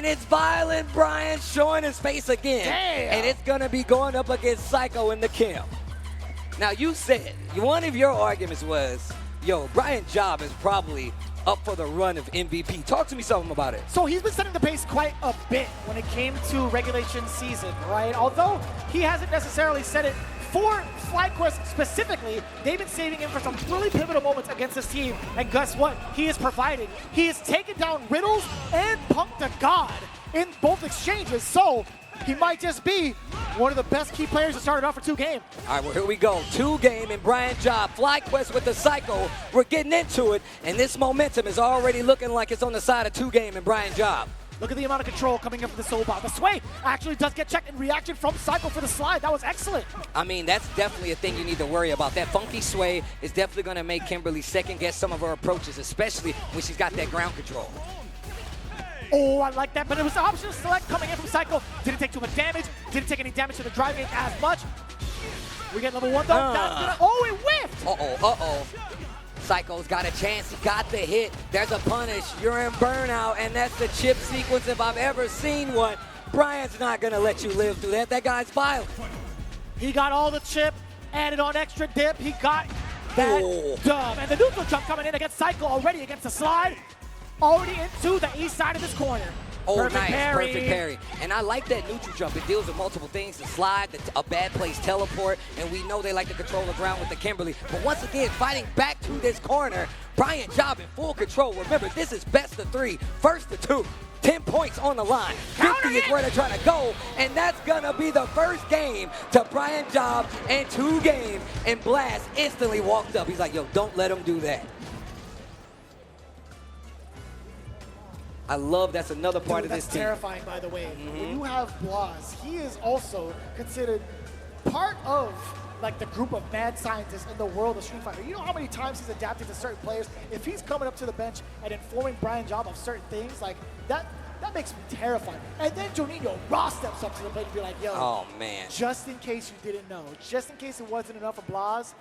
And it's Violent Brian showing his face again. Damn. And it's going to be going up against Psycho in the Kim. Now, you said, one of your arguments was, yo, Brian Job is probably up for the run of MVP. Talk to me something about it. So he's been setting the pace quite a bit when it came to regulation season, right? Although he hasn't necessarily set it for FlyQuest specifically, they've been saving him for some really pivotal moments against this team. And guess what? He is providing. He has taken down Riddles and Punk to God in both exchanges. So he might just be one of the best key players to start it off for 2-game. All right, well, here we go. 2-game and Brian Job. FlyQuest with the Psycho. We're getting into it, and this momentum is already looking like it's on the side of 2-game and Brian Job. Look at the amount of control coming in from the Soul Bomb. The sway actually does get checked in reaction from Psycho for the slide. That was excellent. I mean, that's definitely a thing you need to worry about. That funky sway is definitely going to make Kimberly second-guess some of her approaches, especially when she's got that ground control. Oh, I like that, but it was the option to select coming in from Psycho. Didn't take too much damage. Didn't take any damage to the driving as much. We get level 1 though. Oh, it whiffed. Uh-oh. Psycho's got a chance. He got the hit. There's a punish. You're in burnout, and that's the chip sequence if I've ever seen one. Brian's not going to let you live through that. That guy's violent. He got all the chip, added on extra dip. He got that dub. And the neutral jump coming in against Psycho already against the slide. Already into the east side of this corner. Oh, perfect nice, parry. perfect parry. And I like that neutral jump. It deals with multiple things, the slide, a bad place teleport, and we know they like to control the ground with the Kimberly. But once again, fighting back to this corner, Brian Job in full control. Remember, this is best of 3, first to 2. 10 points on the line. 50 is where they're trying to go, and that's gonna be the first game to Brian Job and 2-game, and Blast instantly walked up. He's like, yo, don't let him do that. I love that's another part of this team. That's terrifying, by the way. When you have Blas, he is also considered part of like the group of mad scientists in the world of Street Fighter. You know how many times he's adapted to certain players? If he's coming up to the bench and informing Brian Job of certain things, like that makes me terrified. And then Juninho raw steps up to the plate and be like, yo, oh man, just in case you didn't know, just in case it wasn't enough for Blas,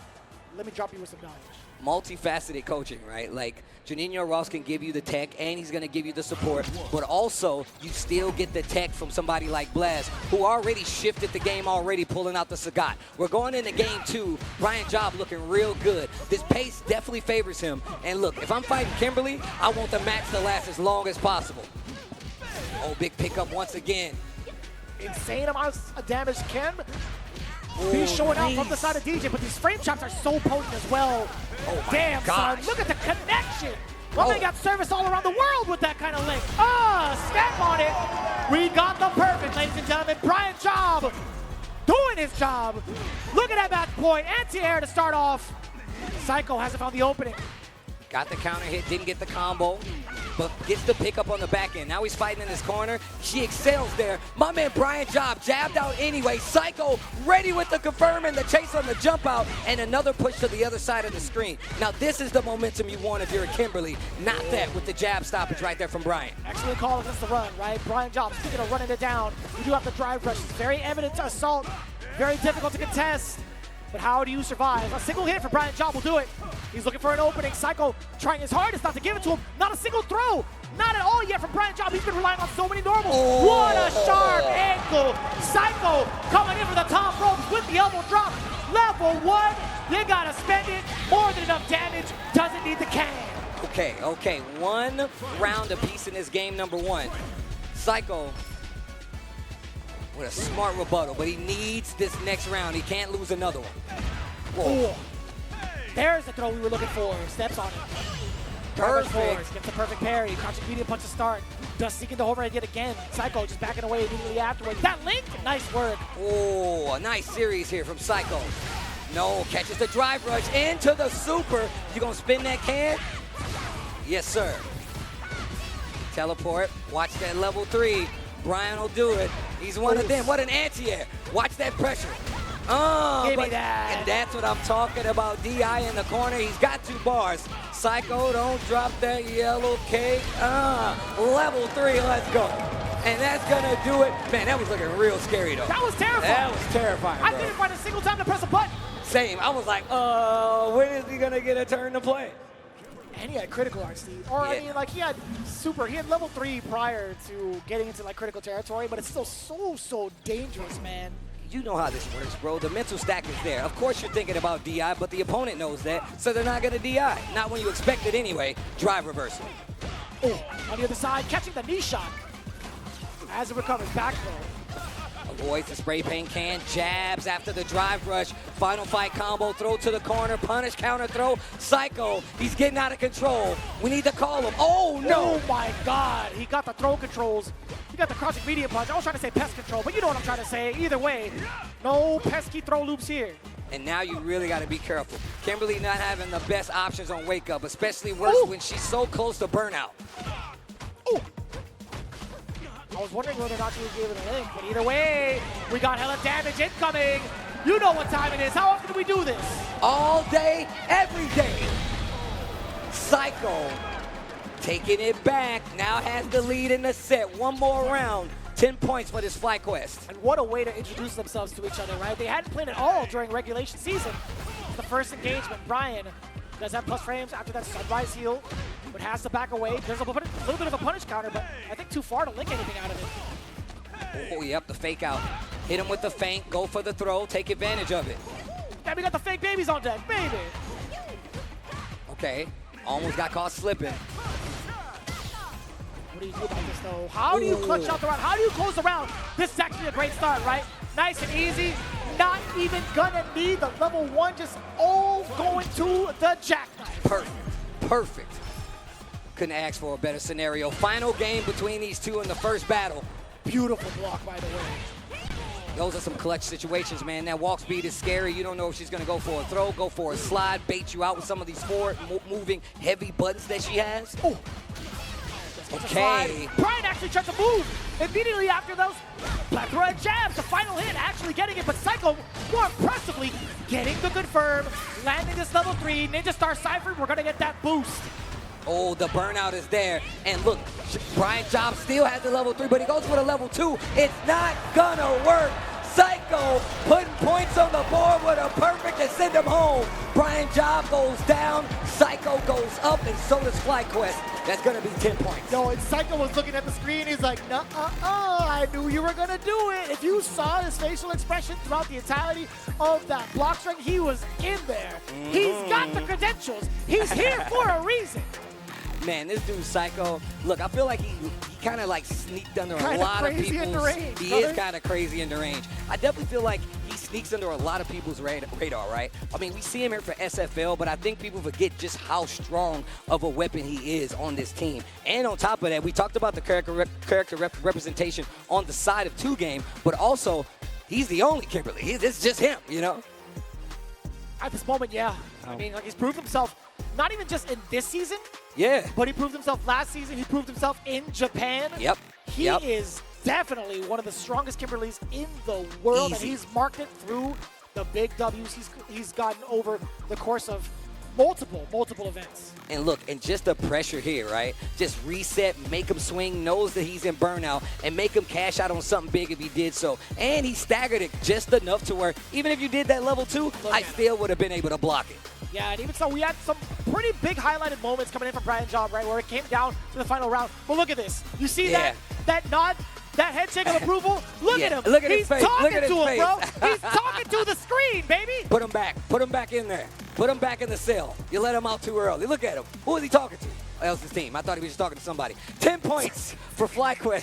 let me drop you with some knowledge. Multifaceted coaching, right? Like, Juninho Ross can give you the tech, and he's going to give you the support, but also, you still get the tech from somebody like Blaz, who already shifted the game already, pulling out the Sagat. We're going into game 2. Brian Job looking real good. This pace definitely favors him. And look, if I'm fighting Kimberly, I want the match to last as long as possible. Oh, big pickup once again. Insane amounts of damage. He's showing out from the side of Dee Jay, but these frame chops are so potent as well. Oh damn, son. Look at the connection. Well, they got service all around the world with that kind of link. Step on it. We got the perfect, ladies and gentlemen. Brian Job doing his job. Look at that match point. Anti-air to start off. Psycho hasn't found the opening. Got the counter hit, didn't get the combo, but gets the pickup on the back end. Now he's fighting in this corner. She excels there. My man Brian Job jabbed out anyway. Psycho ready with the confirm and the chase on the jump out, and another push to the other side of the screen. Now this is the momentum you want if you're a Kimberly, not that with the jab stoppage right there from Brian. Excellent call against the run, right? Brian Job, speaking of running it down, you do have the drive rush. It's very evident to assault, very difficult to contest. But how do you survive? A single hit for Brian Job will do it. He's looking for an opening. Psycho trying his hardest not to give it to him. Not a single throw. Not at all yet from Brian Job. He's been relying on so many normals. Oh. What a sharp ankle. Psycho coming in for the top ropes with the elbow drop. Level 1. You gotta spend it. More than enough damage. Doesn't need the can. Okay. 1 round apiece in this game number 1. Psycho with a smart rebuttal, but he needs this next round. He can't lose another one. Whoa. There's the throw we were looking for. Steps on it. Perfect. Gets the perfect parry. Crouching medium punch to start. Does seeking the overhead yet again. Psycho just backing away immediately afterwards. That link, nice work. Oh, a nice series here from Psycho. No, catches the drive rush into the super. You gonna spin that can? Yes, sir. Teleport. Watch that level 3. Brian will do it. He's one of them. What an anti-air. Watch that pressure. Give me that. And that's what I'm talking about. DI in the corner. He's got 2 bars. Psycho, don't drop that yellow cake. Level 3, let's go. And that's gonna do it. Man, that was looking real scary though. That was terrifying. That was terrifying, bro. I didn't find a single time to press a button. Same. I was like, when is he gonna get a turn to play? And he had critical RC. Or, I mean, like, he had level 3 prior to getting into, like, critical territory, but it's still so dangerous, man. You know how this works, bro. The mental stack is there. Of course you're thinking about DI, but the opponent knows that, so they're not going to DI. Not when you expect it anyway. Drive reversal. Oh, on the other side, catching the knee shot as it recovers back throw. Avoids the spray paint can, jabs after the drive rush. Final fight combo, throw to the corner, punish, counter throw. Psycho, he's getting out of control. We need to call him. Oh, no. Oh, my God. He got the throw controls. He got the crouching medium punch. I was trying to say pest control, but you know what I'm trying to say. Either way, no pesky throw loops here. And now you really got to be careful. Kimberly not having the best options on wake up, especially worse when she's so close to burnout. Ooh. I was wondering whether or not she would give it a link, but either way, we got hella damage incoming. You know what time it is. How often do we do this? All day, every day. Psycho taking it back. Now has the lead in the set. One more round. 10 points for this FlyQuest. And what a way to introduce themselves to each other, right? They hadn't played at all during regulation season. The first engagement, Brian does have plus frames after that sunrise heal, but has to back away. There's a little bit of a punish counter, but I think too far to link anything out of it. Oh, yep, the fake out. Hit him with the feint, go for the throw, take advantage of it. And we got the fake babies on deck, baby. Okay, almost got caught slipping. What do you do about this, though? How do you clutch out the round? How do you close the round? This is actually a great start, right? Nice and easy. Not even gonna need the level 1, just all going to the jackknife. Perfect. Couldn't ask for a better scenario. Final game between these two in the first battle. Beautiful block, by the way. Those are some clutch situations, man. That walk speed is scary. You don't know if she's going to go for a throw, go for a slide, bait you out with some of these forward moving heavy buttons that she has. Oh. Okay. Brian actually tried to move immediately after those plethora of jabs. The final hit, actually getting it, but Psycho, more impressively, getting the confirm, landing this level 3. Ninja Star Cypher, we're going to get that boost. Oh, the burnout is there. And look, Brian Job still has the level 3, but he goes for the level 2. It's not gonna work. Psycho putting points on the board with a perfect to send him home. Brian Job goes down, Psycho goes up, and so does FlyQuest. That's gonna be 10 points. No, and Psycho was looking at the screen. He's like, I knew you were gonna do it. If you saw his facial expression throughout the entirety of that block string, he was in there. He's got the credentials. He's here for a reason. Man, this dude Psycho, look, I feel like he kind of like sneaked under a lot of people's. He is kind of crazy in the range. I definitely feel like he sneaks under a lot of people's radar, right? I mean, we see him here for SFL, but I think people forget just how strong of a weapon he is on this team. And on top of that, we talked about the character representation on the side of 2 game, but also he's the only Kimberly. It's just him, you know? At this moment, yeah. I mean, like, he's proved himself, not even just in this season, but he proved himself last season. He proved himself in Japan. Yep. He is definitely one of the strongest Kimberlys in the world, and he's marked it through the big W's he's gotten over the course of multiple events. And look, and just the pressure here, right? Just reset, make him swing, knows that he's in burnout, and make him cash out on something big if he did so. And he staggered it just enough to where even if you did that level 2, I still would have been able to block it. Yeah, and even so, we had some pretty big highlighted moments coming in from Brian Job, right, where it came down to the final round. But look at this. You see that nod? That head shake of approval? Look at him. Look at He's his face. talking Look at to his him, bro. He's talking to the screen, baby. Put him back. Put him back in there. Put him back in the cell. You let him out too early. Look at him. Who is he talking to? Else's team. I thought he was just talking to somebody. 10 points for FlyQuest.